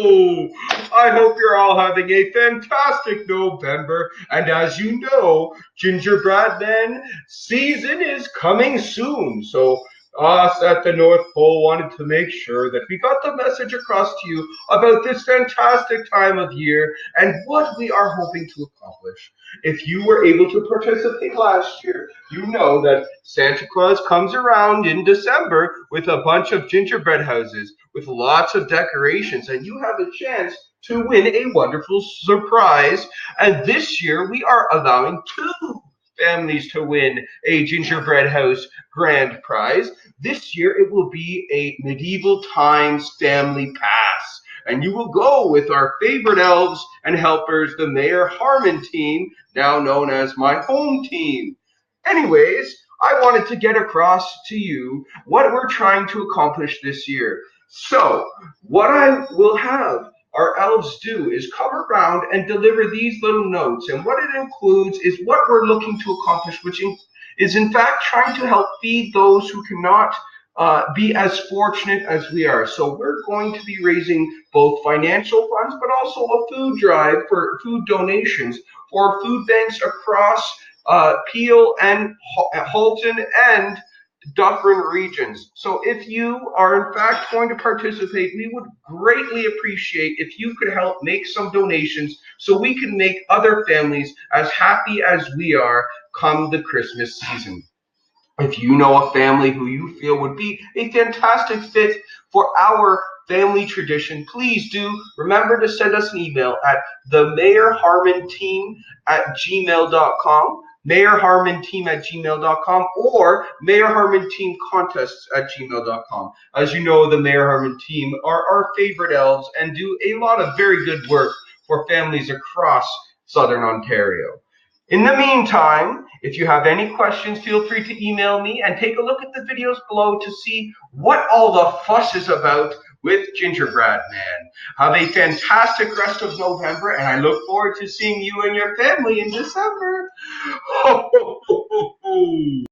I hope you're all having a fantastic November, and as you know, GingerBradMan season is coming soon, so us at the North Pole wanted to make sure that we got the message across to you about this fantastic time of year and what we are hoping to accomplish. If you were able to participate last year, you know that Santa Claus comes around in December with a bunch of gingerbread houses with lots of decorations, and you have a chance to win a wonderful surprise. And this year we are allowing 2 families to win a gingerbread house grand prize. This year it will be a medieval times family pass, and you will go with our favorite elves and helpers, the Mayer-Harman Team, now known as Myhometeam. Anyways, I wanted to get across to you what we're trying to accomplish this year. So, what I will have our elves do is come around and deliver these little notes, and what it includes is what we're looking to accomplish, which is in fact trying to help feed those who cannot be as fortunate as we are. So we're going to be raising both financial funds, but also a food drive for food donations for food banks across Peel and Bolton and Dufferin regions. So if you are in fact going to participate, we would greatly appreciate if you could help make some donations so we can make other families as happy as we are come the Christmas season. If you know a family who you feel would be a fantastic fit for our family tradition, please do remember to send us an email at TheMayerHarmanTeam@gmail.com, MayerHarmanteam@gmail.com, or MayerHarmanteamcontests@gmail.com. As you know, the Mayer-Harman Team are our favorite elves and do a lot of very good work for families across Southern Ontario. In the meantime, if you have any questions, feel free to email me and take a look at the videos below to see what all the fuss is about with GingerBradMan. Have a fantastic rest of November, and I look forward to seeing you and your family in December. Ho, ho, ho, ho, ho.